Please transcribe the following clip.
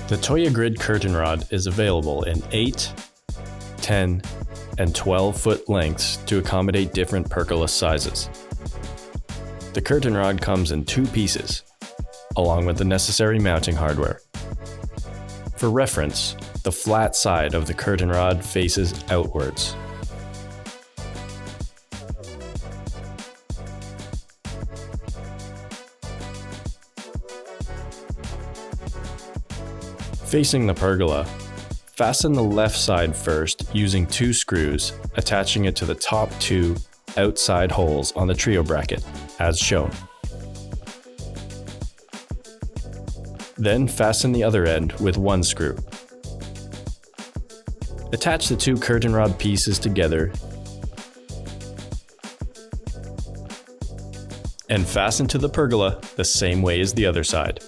The Toja Grid Curtain Rod is available in 8, 10, and 12 foot lengths to accommodate different pergola sizes. The curtain rod comes in 2 pieces, along with the necessary mounting hardware. For reference, the flat side of the curtain rod faces outwards. Facing the pergola, fasten the left side first using 2 screws, attaching it to the top 2 outside holes on the trio bracket, as shown. Then fasten the other end with 1 screw. Attach the 2 curtain rod pieces together and fasten to the pergola the same way as the other side.